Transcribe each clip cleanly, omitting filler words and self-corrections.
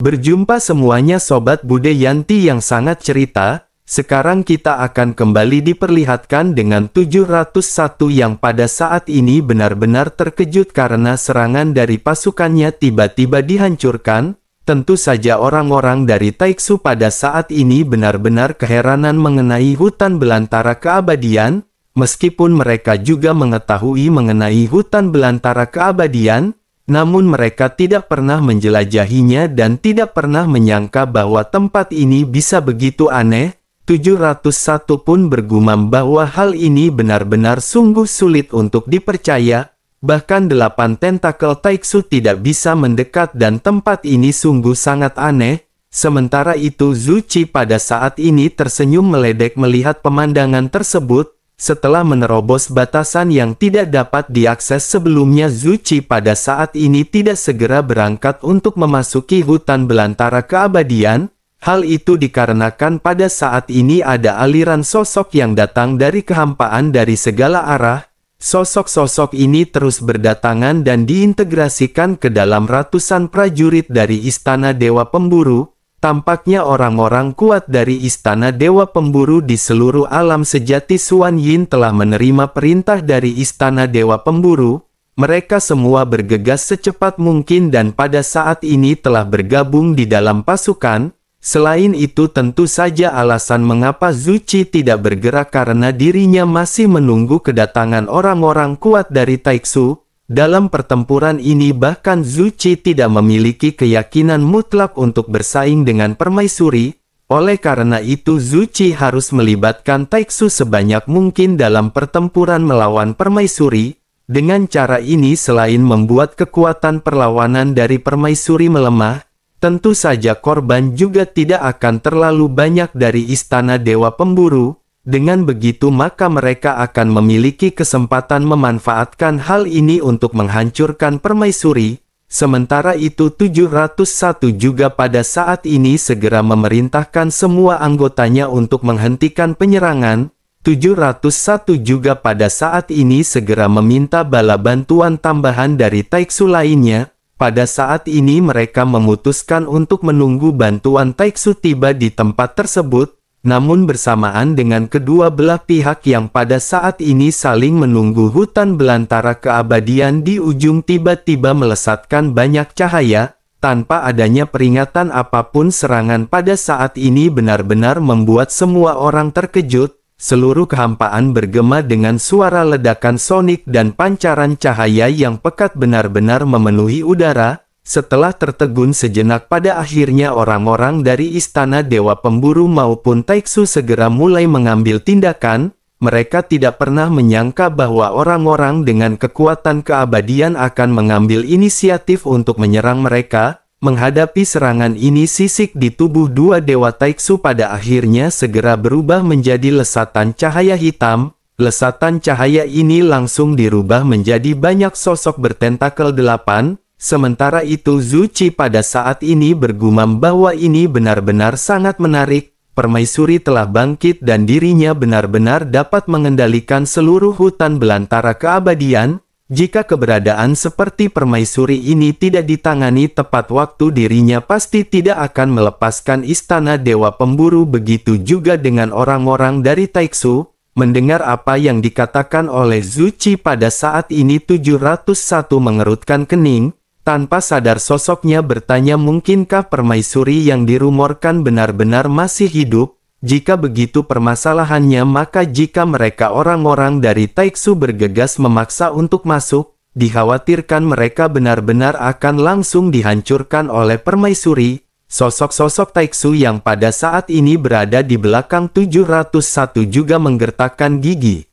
Berjumpa semuanya Sobat Bude Yanti yang sangat cerita. Sekarang kita akan kembali diperlihatkan dengan 701 yang pada saat ini benar-benar terkejut karena serangan dari pasukannya tiba-tiba dihancurkan. Tentu saja orang-orang dari Taiksu pada saat ini benar-benar keheranan mengenai hutan belantara keabadian. Meskipun mereka juga mengetahui mengenai hutan belantara keabadian, namun mereka tidak pernah menjelajahinya dan tidak pernah menyangka bahwa tempat ini bisa begitu aneh. 701 pun bergumam bahwa hal ini benar-benar sungguh sulit untuk dipercaya. Bahkan 8 tentakel Taiksu tidak bisa mendekat dan tempat ini sungguh sangat aneh. Sementara itu Zuchi pada saat ini tersenyum meledek melihat pemandangan tersebut. Setelah menerobos batasan yang tidak dapat diakses sebelumnya, Zuchi pada saat ini tidak segera berangkat untuk memasuki hutan belantara keabadian. Hal itu dikarenakan pada saat ini ada aliran sosok yang datang dari kehampaan dari segala arah. Sosok-sosok ini terus berdatangan dan diintegrasikan ke dalam ratusan prajurit dari Istana Dewa Pemburu. Tampaknya orang-orang kuat dari Istana Dewa Pemburu di seluruh alam sejati Xuan Yin telah menerima perintah dari Istana Dewa Pemburu. Mereka semua bergegas secepat mungkin dan pada saat ini telah bergabung di dalam pasukan. Selain itu tentu saja alasan mengapa Zuchi tidak bergerak karena dirinya masih menunggu kedatangan orang-orang kuat dari Taiksu. Dalam pertempuran ini bahkan Zuchi tidak memiliki keyakinan mutlak untuk bersaing dengan permaisuri. Oleh karena itu Zuchi harus melibatkan Taiksu sebanyak mungkin dalam pertempuran melawan permaisuri. Dengan cara ini selain membuat kekuatan perlawanan dari permaisuri melemah, tentu saja korban juga tidak akan terlalu banyak dari Istana Dewa Pemburu. Dengan begitu maka mereka akan memiliki kesempatan memanfaatkan hal ini untuk menghancurkan permaisuri. Sementara itu 701 juga pada saat ini segera memerintahkan semua anggotanya untuk menghentikan penyerangan. 701 juga pada saat ini segera meminta bala bantuan tambahan dari Taiksu lainnya. Pada saat ini mereka memutuskan untuk menunggu bantuan Taiksu tiba di tempat tersebut. Namun bersamaan dengan kedua belah pihak yang pada saat ini saling menunggu hutan belantara keabadian di ujung tiba-tiba melesatkan banyak cahaya. Tanpa adanya peringatan apapun serangan pada saat ini benar-benar membuat semua orang terkejut. Seluruh kehampaan bergema dengan suara ledakan sonik dan pancaran cahaya yang pekat benar-benar memenuhi udara. Setelah tertegun sejenak pada akhirnya orang-orang dari Istana Dewa Pemburu maupun Taiksu segera mulai mengambil tindakan. Mereka tidak pernah menyangka bahwa orang-orang dengan kekuatan keabadian akan mengambil inisiatif untuk menyerang mereka. Menghadapi serangan ini sisik di tubuh dua Dewa Taiksu pada akhirnya segera berubah menjadi lesatan cahaya hitam. Lesatan cahaya ini langsung dirubah menjadi banyak sosok bertentakel 8. Sementara itu Zuchi pada saat ini bergumam bahwa ini benar-benar sangat menarik. Permaisuri telah bangkit dan dirinya benar-benar dapat mengendalikan seluruh hutan belantara keabadian. Jika keberadaan seperti permaisuri ini tidak ditangani tepat waktu dirinya pasti tidak akan melepaskan Istana Dewa Pemburu. Begitu juga dengan orang-orang dari Taiksu. Mendengar apa yang dikatakan oleh Zuchi pada saat ini 701 mengerutkan kening. Tanpa sadar sosoknya bertanya mungkinkah permaisuri yang dirumorkan benar-benar masih hidup? Jika begitu permasalahannya maka jika mereka orang-orang dari Taiksu bergegas memaksa untuk masuk, dikhawatirkan mereka benar-benar akan langsung dihancurkan oleh permaisuri. Sosok-sosok Taiksu yang pada saat ini berada di belakang 701 juga menggertakkan gigi.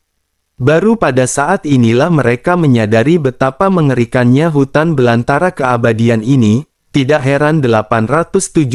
Baru pada saat inilah mereka menyadari betapa mengerikannya hutan belantara keabadian ini. Tidak heran 817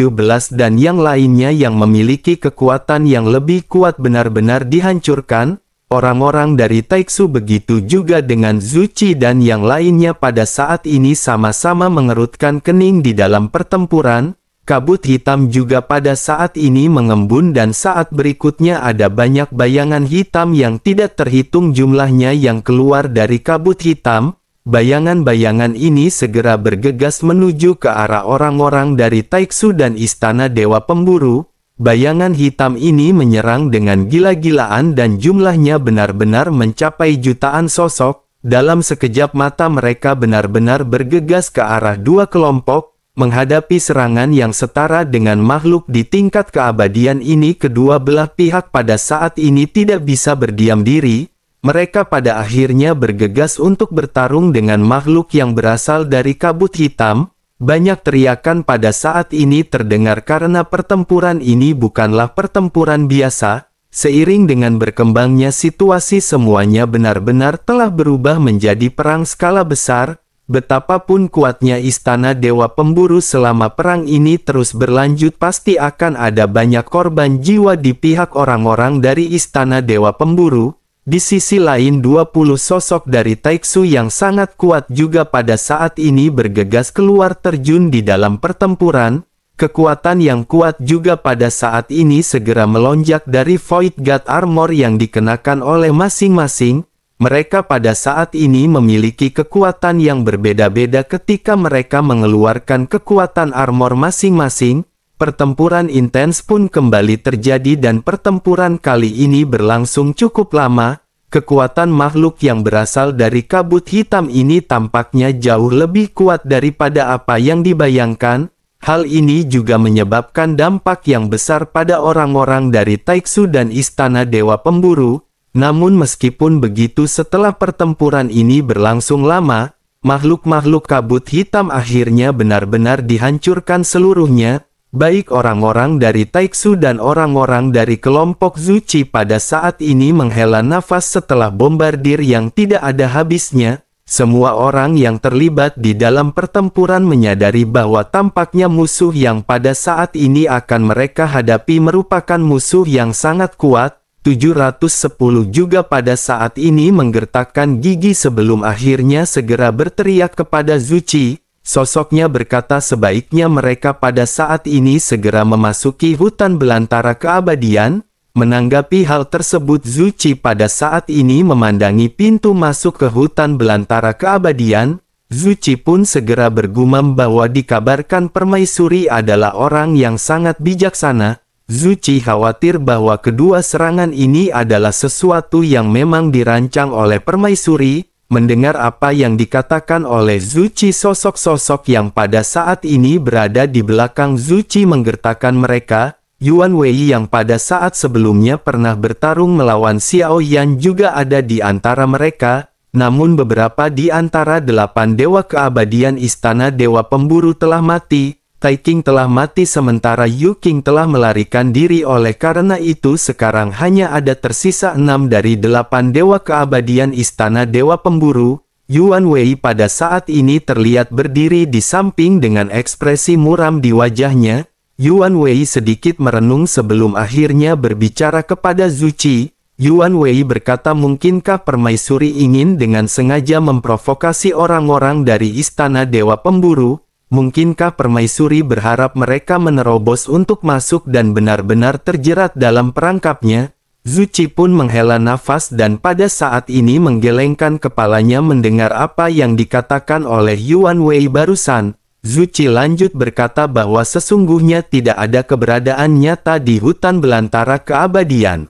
dan yang lainnya yang memiliki kekuatan yang lebih kuat benar-benar dihancurkan. Orang-orang dari Taiksu begitu juga dengan Zuchi dan yang lainnya pada saat ini sama-sama mengerutkan kening di dalam pertempuran. Kabut hitam juga pada saat ini mengembun dan saat berikutnya ada banyak bayangan hitam yang tidak terhitung jumlahnya yang keluar dari kabut hitam. bayangan-bayangan ini segera bergegas menuju ke arah orang-orang dari Taiksu dan Istana Dewa Pemburu. Bayangan hitam ini menyerang dengan gila-gilaan dan jumlahnya benar-benar mencapai jutaan sosok. Dalam sekejap mata mereka benar-benar bergegas ke arah dua kelompok, menghadapi serangan yang setara dengan makhluk di tingkat keabadian ini. Kedua belah pihak pada saat ini tidak bisa berdiam diri. Mereka pada akhirnya bergegas untuk bertarung dengan makhluk yang berasal dari kabut hitam. Banyak teriakan pada saat ini terdengar karena pertempuran ini bukanlah pertempuran biasa. Seiring dengan berkembangnya situasi, semuanya benar-benar telah berubah menjadi perang skala besar. Betapapun kuatnya Istana Dewa Pemburu selama perang ini terus berlanjut, pasti akan ada banyak korban jiwa di pihak orang-orang dari Istana Dewa Pemburu. Di sisi lain 20 sosok dari Taiksu yang sangat kuat juga pada saat ini bergegas keluar terjun di dalam pertempuran. Kekuatan yang kuat juga pada saat ini segera melonjak dari Void God Armor yang dikenakan oleh masing-masing. Mereka pada saat ini memiliki kekuatan yang berbeda-beda ketika mereka mengeluarkan kekuatan armor masing-masing. Pertempuran intens pun kembali terjadi dan pertempuran kali ini berlangsung cukup lama. Kekuatan makhluk yang berasal dari kabut hitam ini tampaknya jauh lebih kuat daripada apa yang dibayangkan. Hal ini juga menyebabkan dampak yang besar pada orang-orang dari Taiksu dan Istana Dewa Pemburu. Namun meskipun begitu, setelah pertempuran ini berlangsung lama, makhluk-makhluk kabut hitam akhirnya benar-benar dihancurkan seluruhnya. Baik orang-orang dari Taiksu dan orang-orang dari kelompok Zuchi pada saat ini menghela nafas setelah bombardir yang tidak ada habisnya. Semua orang yang terlibat di dalam pertempuran menyadari bahwa tampaknya musuh yang pada saat ini akan mereka hadapi merupakan musuh yang sangat kuat. 710 juga pada saat ini menggertakkan gigi sebelum akhirnya segera berteriak kepada Zuchi. Sosoknya berkata sebaiknya mereka pada saat ini segera memasuki hutan belantara keabadian. Menanggapi hal tersebut, Zuchi pada saat ini memandangi pintu masuk ke hutan belantara keabadian. Zuchi pun segera bergumam bahwa dikabarkan Permaisuri adalah orang yang sangat bijaksana. Zuchi khawatir bahwa kedua serangan ini adalah sesuatu yang memang dirancang oleh Permaisuri. Mendengar apa yang dikatakan oleh Zuchi, sosok-sosok yang pada saat ini berada di belakang Zuchi menggertakkan mereka. Yuan Wei yang pada saat sebelumnya pernah bertarung melawan Xiao Yan juga ada di antara mereka. Namun beberapa di antara 8 dewa keabadian Istana Dewa Pemburu telah mati. Tai King telah mati sementara Yu King telah melarikan diri. Oleh karena itu sekarang hanya ada tersisa 6 dari 8 dewa keabadian Istana Dewa Pemburu. Yuan Wei pada saat ini terlihat berdiri di samping dengan ekspresi muram di wajahnya. Yuan Wei sedikit merenung sebelum akhirnya berbicara kepada Zuchi. Yuan Wei berkata, mungkinkah Permaisuri ingin dengan sengaja memprovokasi orang-orang dari Istana Dewa Pemburu? Mungkinkah Permaisuri berharap mereka menerobos untuk masuk dan benar-benar terjerat dalam perangkapnya? Zuchi pun menghela nafas dan pada saat ini menggelengkan kepalanya mendengar apa yang dikatakan oleh Yuan Wei barusan. Zuchi lanjut berkata bahwa sesungguhnya tidak ada keberadaan nyata di hutan belantara keabadian.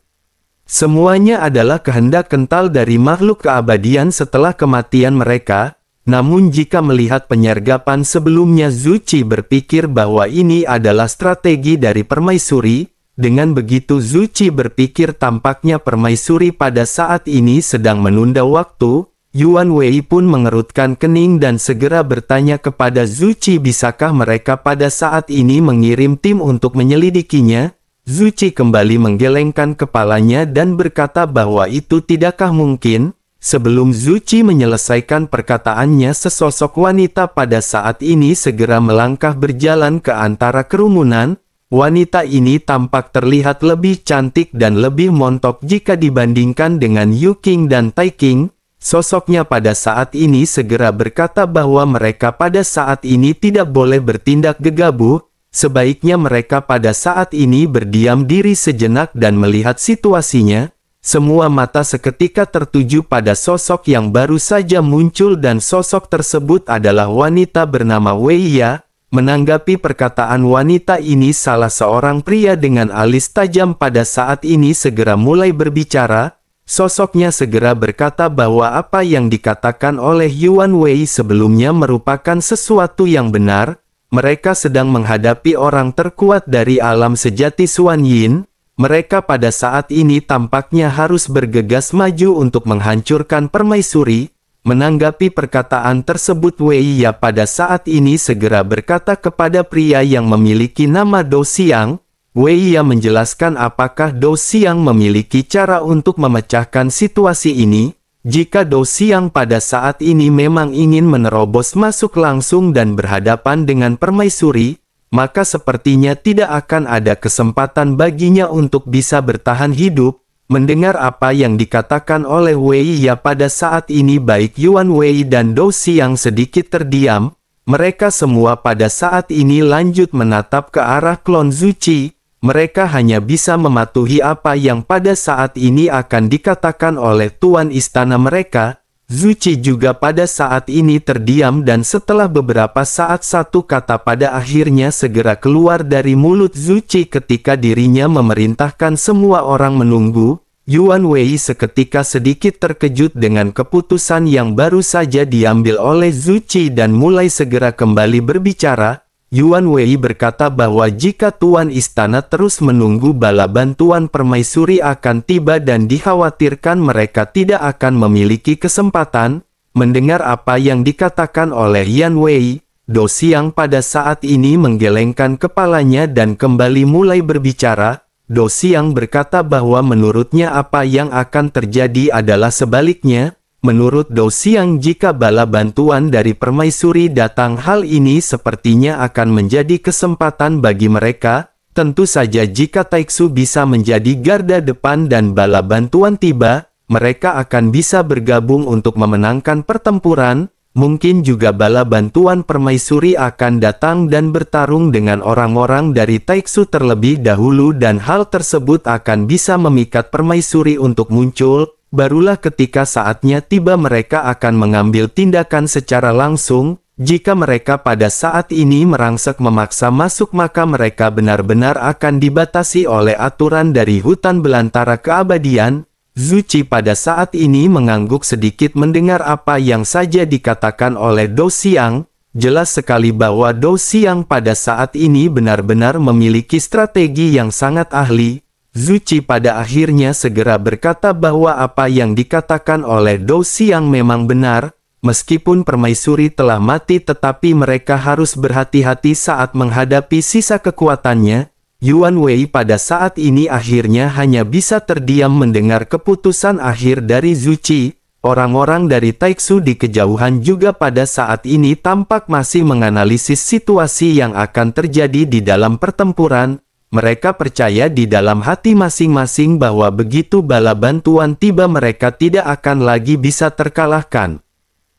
Semuanya adalah kehendak kental dari makhluk keabadian setelah kematian mereka. Namun jika melihat penyergapan sebelumnya, Zuchi berpikir bahwa ini adalah strategi dari Permaisuri. Dengan begitu Zuchi berpikir tampaknya Permaisuri pada saat ini sedang menunda waktu. Yuan Wei pun mengerutkan kening dan segera bertanya kepada Zuchi, bisakah mereka pada saat ini mengirim tim untuk menyelidikinya? Zuchi kembali menggelengkan kepalanya dan berkata bahwa itu tidakkah mungkin. Sebelum Zuchi menyelesaikan perkataannya, sesosok wanita pada saat ini segera melangkah berjalan ke antara kerumunan. Wanita ini tampak terlihat lebih cantik dan lebih montok jika dibandingkan dengan Yu King dan Tai King. Sosoknya pada saat ini segera berkata bahwa mereka pada saat ini tidak boleh bertindak gegabah. Sebaiknya mereka pada saat ini berdiam diri sejenak dan melihat situasinya. Semua mata seketika tertuju pada sosok yang baru saja muncul dan sosok tersebut adalah wanita bernama Weiya. Menanggapi perkataan wanita ini, salah seorang pria dengan alis tajam pada saat ini segera mulai berbicara. Sosoknya segera berkata bahwa apa yang dikatakan oleh Yuan Wei sebelumnya merupakan sesuatu yang benar. Mereka sedang menghadapi orang terkuat dari alam sejati Xuan Yin. Mereka pada saat ini tampaknya harus bergegas maju untuk menghancurkan permaisuri. Menanggapi perkataan tersebut, Weiya pada saat ini segera berkata kepada pria yang memiliki nama Do Xiang. Weiya menjelaskan apakah Do Xiang memiliki cara untuk memecahkan situasi ini. Jika Do Xiang pada saat ini memang ingin menerobos masuk langsung dan berhadapan dengan permaisuri, maka sepertinya tidak akan ada kesempatan baginya untuk bisa bertahan hidup. Mendengar apa yang dikatakan oleh Weiya pada saat ini, baik Yuan Wei dan Do Xiang sedikit terdiam. Mereka semua pada saat ini lanjut menatap ke arah klon Zuci. Mereka hanya bisa mematuhi apa yang pada saat ini akan dikatakan oleh tuan istana mereka. Zuci juga pada saat ini terdiam dan setelah beberapa saat satu kata pada akhirnya segera keluar dari mulut Zuci ketika dirinya memerintahkan semua orang menunggu. Yuan Wei seketika sedikit terkejut dengan keputusan yang baru saja diambil oleh Zuci dan mulai segera kembali berbicara. Yuan Wei berkata bahwa jika tuan istana terus menunggu, bala bantuan permaisuri akan tiba dan dikhawatirkan mereka tidak akan memiliki kesempatan. Mendengar apa yang dikatakan oleh Yan Wei, Do Xiang pada saat ini menggelengkan kepalanya dan kembali mulai berbicara. Do Xiang berkata bahwa menurutnya apa yang akan terjadi adalah sebaliknya. Menurut Do Xiang, jika bala bantuan dari permaisuri datang, hal ini sepertinya akan menjadi kesempatan bagi mereka. Tentu saja jika Taiksu bisa menjadi garda depan dan bala bantuan tiba, mereka akan bisa bergabung untuk memenangkan pertempuran. Mungkin juga bala bantuan permaisuri akan datang dan bertarung dengan orang-orang dari Taiksu terlebih dahulu dan hal tersebut akan bisa memikat permaisuri untuk muncul. Barulah ketika saatnya tiba mereka akan mengambil tindakan secara langsung. Jika mereka pada saat ini merangsek memaksa masuk, maka mereka benar-benar akan dibatasi oleh aturan dari hutan belantara keabadian. Zuci pada saat ini mengangguk sedikit mendengar apa yang saja dikatakan oleh Do Xiang. Jelas sekali bahwa Do Xiang pada saat ini benar-benar memiliki strategi yang sangat ahli. Zuci pada akhirnya segera berkata bahwa apa yang dikatakan oleh Do Xiang memang benar. Meskipun permaisuri telah mati, tetapi mereka harus berhati-hati saat menghadapi sisa kekuatannya. Yuan Wei pada saat ini akhirnya hanya bisa terdiam mendengar keputusan akhir dari Zuci. Orang-orang dari Taiksu di kejauhan juga pada saat ini tampak masih menganalisis situasi yang akan terjadi di dalam pertempuran. Mereka percaya di dalam hati masing-masing bahwa begitu bala bantuan tiba mereka tidak akan lagi bisa terkalahkan.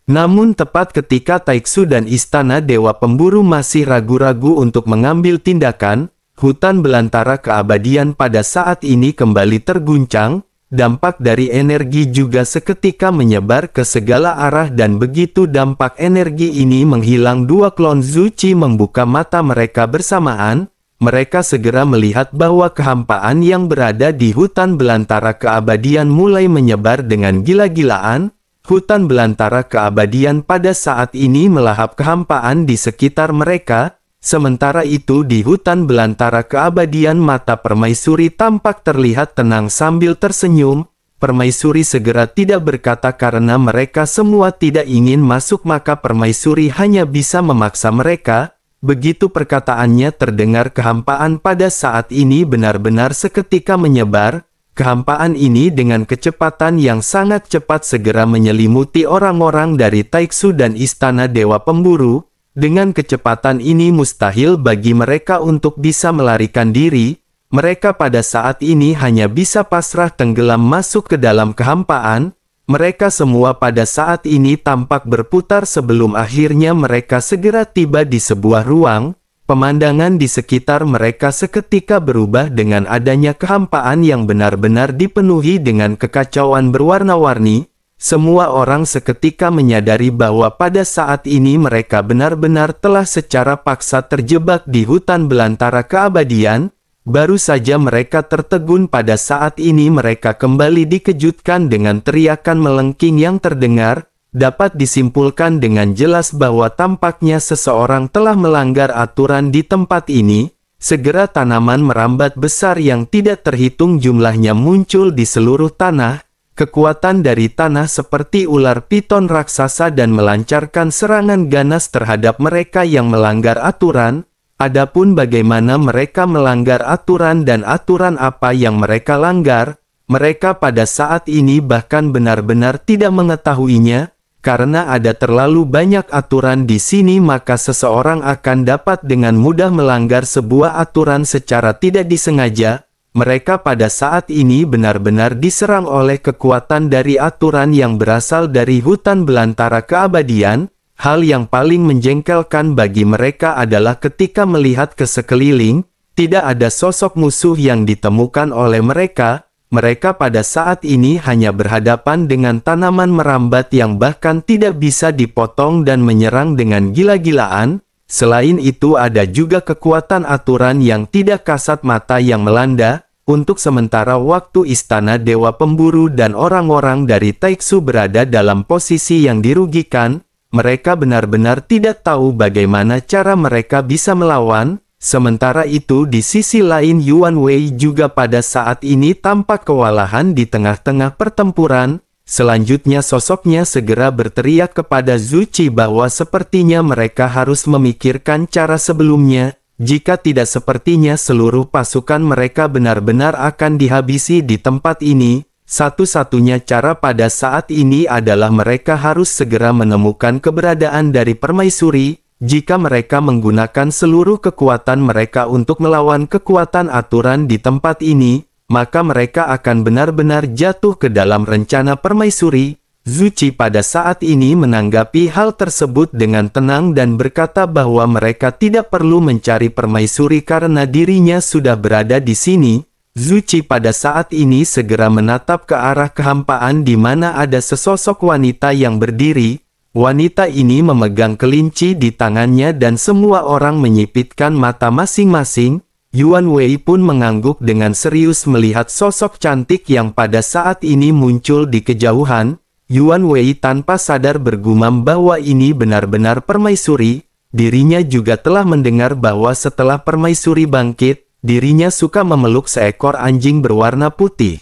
Namun tepat ketika Taiksu dan Istana Dewa Pemburu masih ragu-ragu untuk mengambil tindakan, hutan belantara keabadian pada saat ini kembali terguncang. Dampak dari energi juga seketika menyebar ke segala arah dan begitu dampak energi ini menghilang, dua klon Zuci membuka mata mereka bersamaan. Mereka segera melihat bahwa kehampaan yang berada di hutan belantara keabadian mulai menyebar dengan gila-gilaan. Hutan belantara keabadian pada saat ini melahap kehampaan di sekitar mereka. Sementara itu di hutan belantara keabadian mata permaisuri tampak terlihat tenang sambil tersenyum. Permaisuri segera tidak berkata karena mereka semua tidak ingin masuk, maka permaisuri hanya bisa memaksa mereka. Begitu perkataannya terdengar, kehampaan pada saat ini benar-benar seketika menyebar. Kehampaan ini dengan kecepatan yang sangat cepat segera menyelimuti orang-orang dari Taiksu dan Istana Dewa Pemburu. Dengan kecepatan ini mustahil bagi mereka untuk bisa melarikan diri. Mereka pada saat ini hanya bisa pasrah tenggelam masuk ke dalam kehampaan. Mereka semua pada saat ini tampak berputar sebelum akhirnya mereka segera tiba di sebuah ruang. Pemandangan di sekitar mereka seketika berubah dengan adanya kehampaan yang benar-benar dipenuhi dengan kekacauan berwarna-warni. Semua orang seketika menyadari bahwa pada saat ini mereka benar-benar telah secara paksa terjebak di hutan belantara keabadian. Baru saja mereka tertegun pada saat ini mereka kembali dikejutkan dengan teriakan melengking yang terdengar. Dapat disimpulkan dengan jelas bahwa tampaknya seseorang telah melanggar aturan di tempat ini. Segera tanaman merambat besar yang tidak terhitung jumlahnya muncul di seluruh tanah. Kekuatan dari tanah seperti ular piton raksasa dan melancarkan serangan ganas terhadap mereka yang melanggar aturan. Adapun bagaimana mereka melanggar aturan dan aturan apa yang mereka langgar, mereka pada saat ini bahkan benar-benar tidak mengetahuinya. Karena ada terlalu banyak aturan di sini, maka seseorang akan dapat dengan mudah melanggar sebuah aturan secara tidak disengaja. Mereka pada saat ini benar-benar diserang oleh kekuatan dari aturan yang berasal dari hutan belantara keabadian. Hal yang paling menjengkelkan bagi mereka adalah ketika melihat ke sekeliling, tidak ada sosok musuh yang ditemukan oleh mereka. Mereka pada saat ini hanya berhadapan dengan tanaman merambat yang bahkan tidak bisa dipotong dan menyerang dengan gila-gilaan. Selain itu ada juga kekuatan aturan yang tidak kasat mata yang melanda. Untuk sementara waktu Istana Dewa Pemburu dan orang-orang dari Taiksu berada dalam posisi yang dirugikan, mereka benar-benar tidak tahu bagaimana cara mereka bisa melawan. Sementara itu di sisi lain Yuan Wei juga pada saat ini tampak kewalahan di tengah-tengah pertempuran. Selanjutnya sosoknya segera berteriak kepada Zuci bahwa sepertinya mereka harus memikirkan cara sebelumnya. Jika tidak sepertinya seluruh pasukan mereka benar-benar akan dihabisi di tempat ini. Satu-satunya cara pada saat ini adalah mereka harus segera menemukan keberadaan dari permaisuri. Jika mereka menggunakan seluruh kekuatan mereka untuk melawan kekuatan aturan di tempat ini, maka mereka akan benar-benar jatuh ke dalam rencana permaisuri. Zuci pada saat ini menanggapi hal tersebut dengan tenang dan berkata bahwa mereka tidak perlu mencari permaisuri karena dirinya sudah berada di sini. Zuci pada saat ini segera menatap ke arah kehampaan di mana ada sesosok wanita yang berdiri. Wanita ini memegang kelinci di tangannya dan semua orang menyipitkan mata masing-masing. Yuan Wei pun mengangguk dengan serius melihat sosok cantik yang pada saat ini muncul di kejauhan. Yuan Wei tanpa sadar bergumam bahwa ini benar-benar permaisuri. Dirinya juga telah mendengar bahwa setelah permaisuri bangkit, dirinya suka memeluk seekor anjing berwarna putih.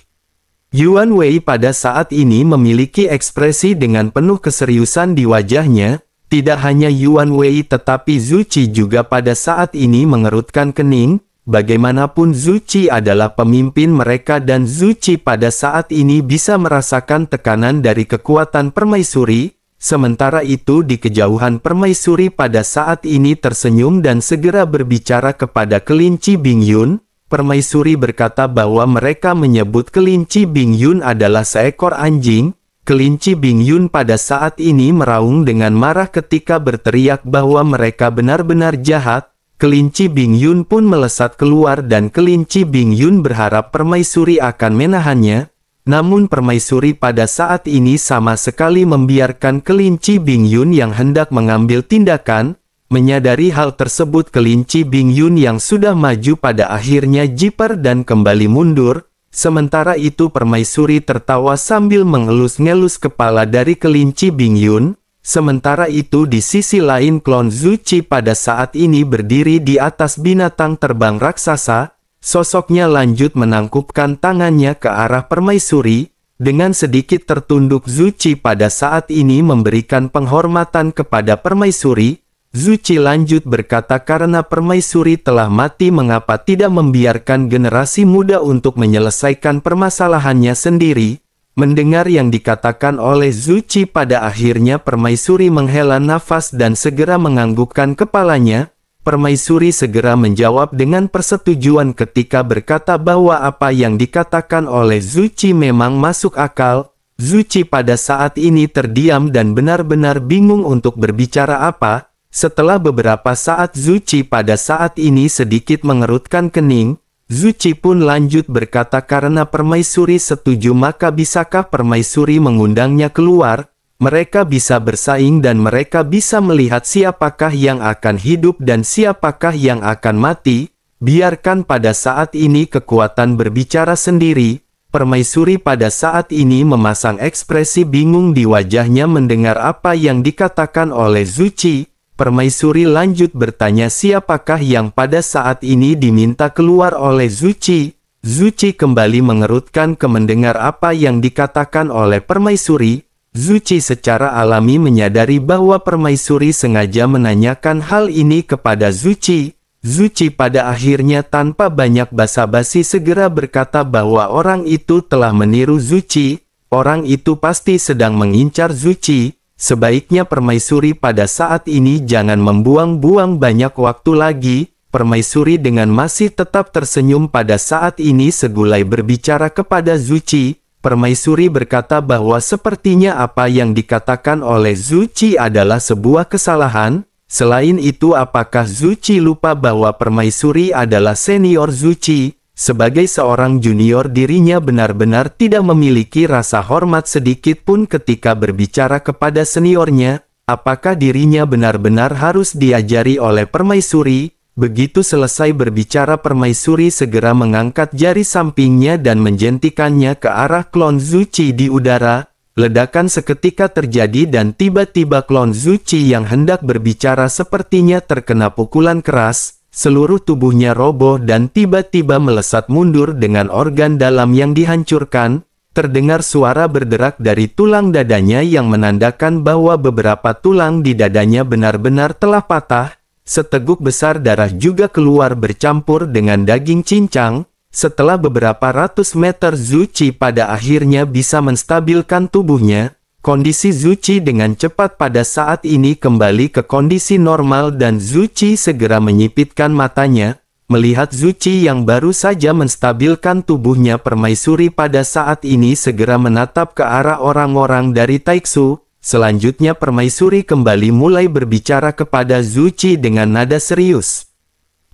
Yuan Wei pada saat ini memiliki ekspresi dengan penuh keseriusan di wajahnya. Tidak hanya Yuan Wei tetapi Zuci juga pada saat ini mengerutkan kening. Bagaimanapun Zuci adalah pemimpin mereka dan Zuci pada saat ini bisa merasakan tekanan dari kekuatan permaisuri. Sementara itu di kejauhan permaisuri pada saat ini tersenyum dan segera berbicara kepada kelinci Bingyun. Permaisuri berkata bahwa mereka menyebut kelinci Bingyun adalah seekor anjing. Kelinci Bingyun pada saat ini meraung dengan marah ketika berteriak bahwa mereka benar-benar jahat. Kelinci Bingyun pun melesat keluar dan kelinci Bingyun berharap permaisuri akan menahannya. Namun permaisuri pada saat ini sama sekali membiarkan kelinci Bingyun yang hendak mengambil tindakan. Menyadari hal tersebut kelinci Bingyun yang sudah maju pada akhirnya jiper dan kembali mundur. Sementara itu permaisuri tertawa sambil mengelus-ngelus kepala dari kelinci Bingyun. Sementara itu di sisi lain klon Zuci pada saat ini berdiri di atas binatang terbang raksasa. Sosoknya lanjut menangkupkan tangannya ke arah permaisuri. Dengan sedikit tertunduk Zuci pada saat ini memberikan penghormatan kepada permaisuri. Zuci lanjut berkata karena permaisuri telah mati mengapa tidak membiarkan generasi muda untuk menyelesaikan permasalahannya sendiri. Mendengar yang dikatakan oleh Zuci pada akhirnya permaisuri menghela nafas dan segera menganggukkan kepalanya. Permaisuri segera menjawab dengan persetujuan ketika berkata bahwa apa yang dikatakan oleh Zuci memang masuk akal. Zuci pada saat ini terdiam dan benar-benar bingung untuk berbicara apa. Setelah beberapa saat Zuchi pada saat ini sedikit mengerutkan kening, Zuchi pun lanjut berkata karena permaisuri setuju maka bisakah permaisuri mengundangnya keluar? Mereka bisa bersaing dan mereka bisa melihat siapakah yang akan hidup dan siapakah yang akan mati. Biarkan pada saat ini kekuatan berbicara sendiri. Permaisuri pada saat ini memasang ekspresi bingung di wajahnya mendengar apa yang dikatakan oleh Zuchi. Permaisuri lanjut bertanya siapakah yang pada saat ini diminta keluar oleh Zuchi. Zuchi kembali mengerutkan mendengar apa yang dikatakan oleh permaisuri. Zuchi secara alami menyadari bahwa permaisuri sengaja menanyakan hal ini kepada Zuchi. Zuchi pada akhirnya tanpa banyak basa-basi segera berkata bahwa orang itu telah meniru Zuchi. Orang itu pasti sedang mengincar Zuchi. Sebaiknya permaisuri pada saat ini jangan membuang-buang banyak waktu lagi. Permaisuri dengan masih tetap tersenyum pada saat ini segulai berbicara kepada Zuchi. Permaisuri berkata bahwa sepertinya apa yang dikatakan oleh Zuchi adalah sebuah kesalahan. Selain itu apakah Zuchi lupa bahwa permaisuri adalah senior Zuchi? Sebagai seorang junior dirinya benar-benar tidak memiliki rasa hormat sedikit pun ketika berbicara kepada seniornya. Apakah dirinya benar-benar harus diajari oleh permaisuri? Begitu selesai berbicara permaisuri segera mengangkat jari sampingnya dan menjentikannya ke arah klon Zuchi di udara. Ledakan seketika terjadi dan tiba-tiba klon Zuchi yang hendak berbicara sepertinya terkena pukulan keras. Seluruh tubuhnya roboh dan tiba-tiba melesat mundur dengan organ dalam yang dihancurkan. Terdengar suara berderak dari tulang dadanya yang menandakan bahwa beberapa tulang di dadanya benar-benar telah patah. Seteguk besar darah juga keluar bercampur dengan daging cincang. Setelah beberapa ratus meter Zuchi pada akhirnya bisa menstabilkan tubuhnya. Kondisi Zuchi dengan cepat pada saat ini kembali ke kondisi normal dan Zuchi segera menyipitkan matanya. Melihat Zuchi yang baru saja menstabilkan tubuhnya permaisuri pada saat ini segera menatap ke arah orang-orang dari Taiksu. Selanjutnya permaisuri kembali mulai berbicara kepada Zuchi dengan nada serius.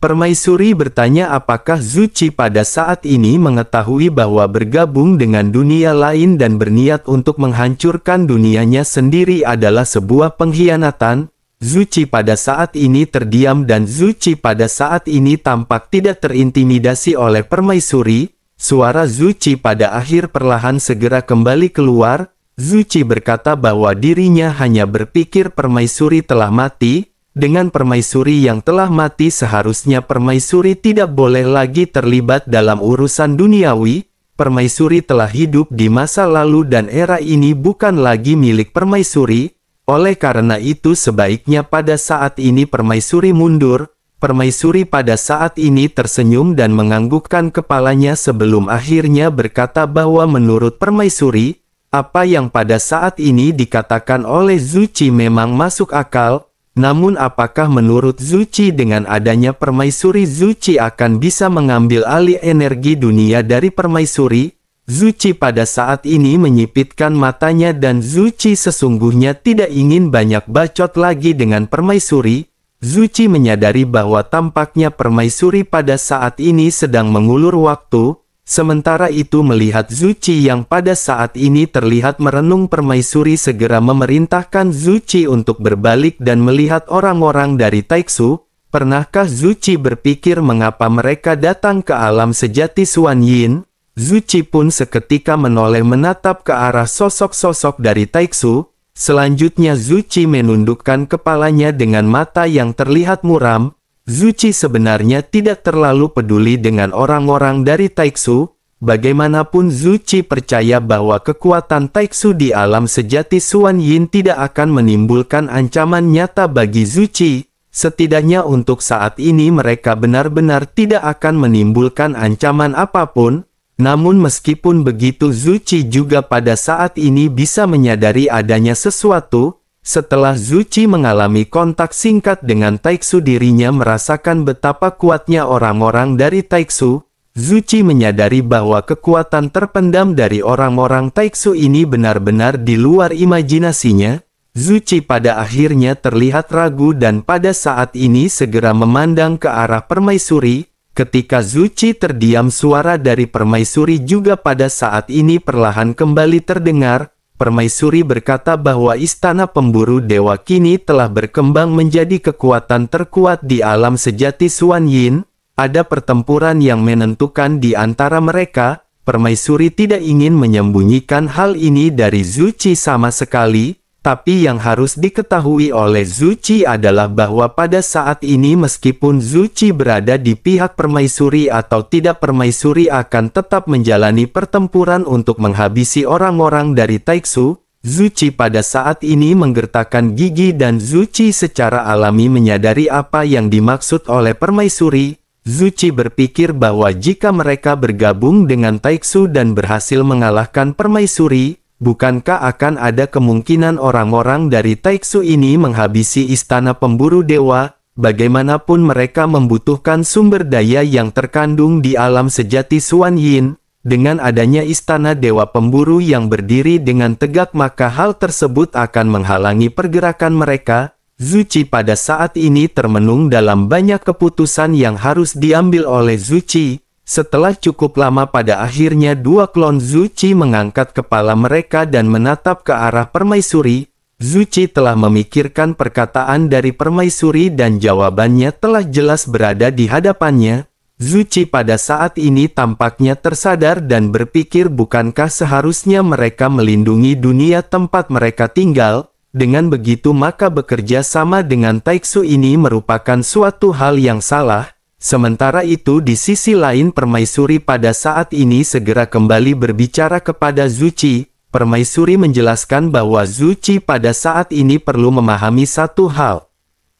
Permaisuri bertanya apakah Zuchi pada saat ini mengetahui bahwa bergabung dengan dunia lain dan berniat untuk menghancurkan dunianya sendiri adalah sebuah pengkhianatan. Zuchi pada saat ini terdiam dan Zuchi pada saat ini tampak tidak terintimidasi oleh permaisuri. Suara Zuchi pada akhir perlahan segera kembali keluar. Zuchi berkata bahwa dirinya hanya berpikir permaisuri telah mati. Dengan permaisuri yang telah mati seharusnya permaisuri tidak boleh lagi terlibat dalam urusan duniawi. Permaisuri telah hidup di masa lalu dan era ini bukan lagi milik permaisuri. Oleh karena itu sebaiknya pada saat ini permaisuri mundur. Permaisuri pada saat ini tersenyum dan menganggukkan kepalanya sebelum akhirnya berkata bahwa menurut permaisuri, apa yang pada saat ini dikatakan oleh Zuchi memang masuk akal. Namun apakah menurut Zuchi dengan adanya permaisuri Zuchi akan bisa mengambil alih energi dunia dari permaisuri? Zuchi pada saat ini menyipitkan matanya dan Zuchi sesungguhnya tidak ingin banyak bacot lagi dengan permaisuri. Zuchi menyadari bahwa tampaknya permaisuri pada saat ini sedang mengulur waktu. Sementara itu melihat Zuchi yang pada saat ini terlihat merenung permaisuri segera memerintahkan Zuchi untuk berbalik dan melihat orang-orang dari Taiksu. Pernahkah Zuchi berpikir mengapa mereka datang ke alam sejati Xuan Yin? Zuchi pun seketika menoleh menatap ke arah sosok-sosok dari Taiksu. Selanjutnya Zuchi menundukkan kepalanya dengan mata yang terlihat muram. Zuchi sebenarnya tidak terlalu peduli dengan orang-orang dari Taiksu. Bagaimanapun Zuchi percaya bahwa kekuatan Taiksu di alam sejati Xuan Yin tidak akan menimbulkan ancaman nyata bagi Zuchi. Setidaknya untuk saat ini mereka benar-benar tidak akan menimbulkan ancaman apapun. Namun meskipun begitu Zuchi juga pada saat ini bisa menyadari adanya sesuatu. Setelah Zuchi mengalami kontak singkat dengan Taiksu dirinya merasakan betapa kuatnya orang-orang dari Taiksu. Zuchi menyadari bahwa kekuatan terpendam dari orang-orang Taiksu ini benar-benar di luar imajinasinya. Zuchi pada akhirnya terlihat ragu dan pada saat ini segera memandang ke arah permaisuri. Ketika Zuchi terdiam, suara dari permaisuri juga pada saat ini perlahan kembali terdengar. Permaisuri berkata bahwa istana pemburu dewa kini telah berkembang menjadi kekuatan terkuat di alam sejati Xuan Yin. Ada pertempuran yang menentukan di antara mereka. Permaisuri tidak ingin menyembunyikan hal ini dari Zuchi sama sekali. Tapi yang harus diketahui oleh Zuchi adalah bahwa pada saat ini meskipun Zuchi berada di pihak permaisuri atau tidak, permaisuri akan tetap menjalani pertempuran untuk menghabisi orang-orang dari Taiksu. Zuchi pada saat ini menggertakkan gigi dan Zuchi secara alami menyadari apa yang dimaksud oleh permaisuri. Zuchi berpikir bahwa jika mereka bergabung dengan Taiksu dan berhasil mengalahkan permaisuri, bukankah akan ada kemungkinan orang-orang dari Taiksu ini menghabisi istana pemburu dewa? Bagaimanapun mereka membutuhkan sumber daya yang terkandung di alam sejati Xuan Yin. Dengan adanya istana dewa pemburu yang berdiri dengan tegak, maka hal tersebut akan menghalangi pergerakan mereka. Zuchi pada saat ini termenung dalam banyak keputusan yang harus diambil oleh Zuchi. Setelah cukup lama, pada akhirnya dua klon Zuchi mengangkat kepala mereka dan menatap ke arah permaisuri. Zuchi telah memikirkan perkataan dari permaisuri dan jawabannya telah jelas berada di hadapannya. Zuchi pada saat ini tampaknya tersadar dan berpikir, bukankah seharusnya mereka melindungi dunia tempat mereka tinggal? Dengan begitu maka bekerja sama dengan Taiksu ini merupakan suatu hal yang salah. Sementara itu di sisi lain, permaisuri pada saat ini segera kembali berbicara kepada Zuchi. Permaisuri menjelaskan bahwa Zuchi pada saat ini perlu memahami satu hal.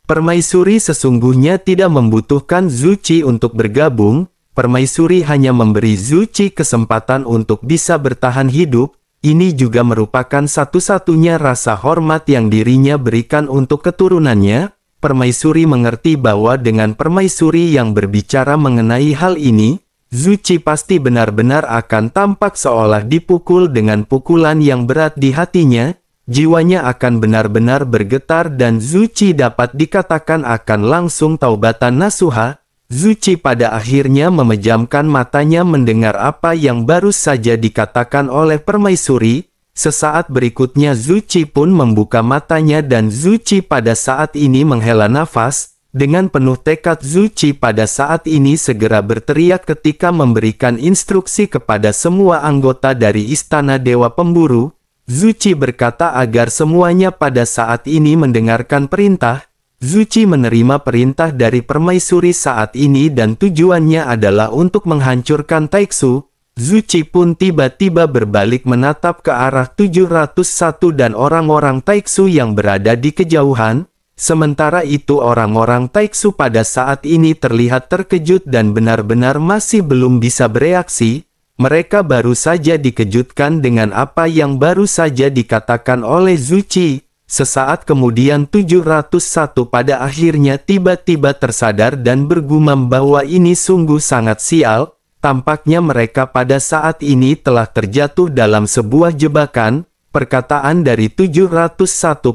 Permaisuri sesungguhnya tidak membutuhkan Zuchi untuk bergabung. Permaisuri hanya memberi Zuchi kesempatan untuk bisa bertahan hidup. Ini juga merupakan satu-satunya rasa hormat yang dirinya berikan untuk keturunannya. Permaisuri mengerti bahwa dengan permaisuri yang berbicara mengenai hal ini, Zuchi pasti benar-benar akan tampak seolah dipukul dengan pukulan yang berat di hatinya. Jiwanya akan benar-benar bergetar dan Zuchi dapat dikatakan akan langsung taubatan nasuha. Zuchi pada akhirnya memejamkan matanya mendengar apa yang baru saja dikatakan oleh permaisuri. Sesaat berikutnya Zuchi pun membuka matanya dan Zuchi pada saat ini menghela nafas. Dengan penuh tekad Zuchi pada saat ini segera berteriak ketika memberikan instruksi kepada semua anggota dari Istana Dewa Pemburu. Zuchi berkata agar semuanya pada saat ini mendengarkan perintah. Zuchi menerima perintah dari permaisuri saat ini dan tujuannya adalah untuk menghancurkan Taiksu. Zuchi pun tiba-tiba berbalik menatap ke arah 701 dan orang-orang Taiksu yang berada di kejauhan. Sementara itu orang-orang Taiksu pada saat ini terlihat terkejut dan benar-benar masih belum bisa bereaksi. Mereka baru saja dikejutkan dengan apa yang baru saja dikatakan oleh Zuchi. Sesaat kemudian 701 pada akhirnya tiba-tiba tersadar dan bergumam bahwa ini sungguh sangat sial. Tampaknya mereka pada saat ini telah terjatuh dalam sebuah jebakan. Perkataan dari 701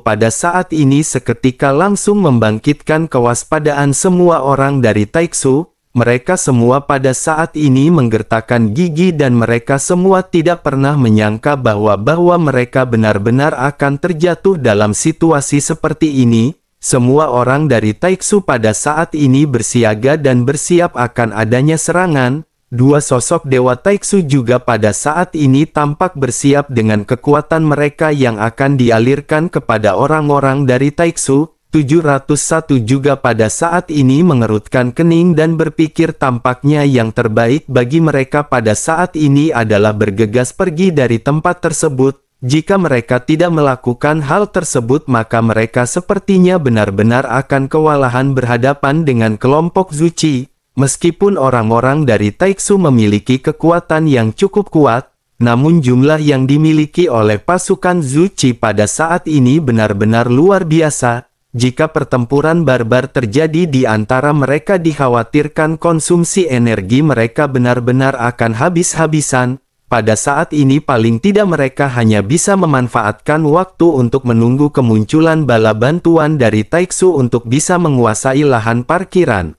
pada saat ini seketika langsung membangkitkan kewaspadaan semua orang dari Taiksu. Mereka semua pada saat ini menggertakkan gigi dan mereka semua tidak pernah menyangka bahwa mereka benar-benar akan terjatuh dalam situasi seperti ini. Semua orang dari Taiksu pada saat ini bersiaga dan bersiap akan adanya serangan. Dua sosok Dewa Taiksu juga pada saat ini tampak bersiap dengan kekuatan mereka yang akan dialirkan kepada orang-orang dari Taiksu. 701 juga pada saat ini mengerutkan kening dan berpikir tampaknya yang terbaik bagi mereka pada saat ini adalah bergegas pergi dari tempat tersebut. Jika mereka tidak melakukan hal tersebut maka mereka sepertinya benar-benar akan kewalahan berhadapan dengan kelompok Zuchi. Meskipun orang-orang dari Taiksu memiliki kekuatan yang cukup kuat, namun jumlah yang dimiliki oleh pasukan Zuchi pada saat ini benar-benar luar biasa. Jika pertempuran barbar terjadi di antara mereka dikhawatirkan konsumsi energi mereka benar-benar akan habis-habisan. pada saat ini paling tidak mereka hanya bisa memanfaatkan waktu untuk menunggu kemunculan bala bantuan dari Taiksu untuk bisa menguasai lahan parkiran.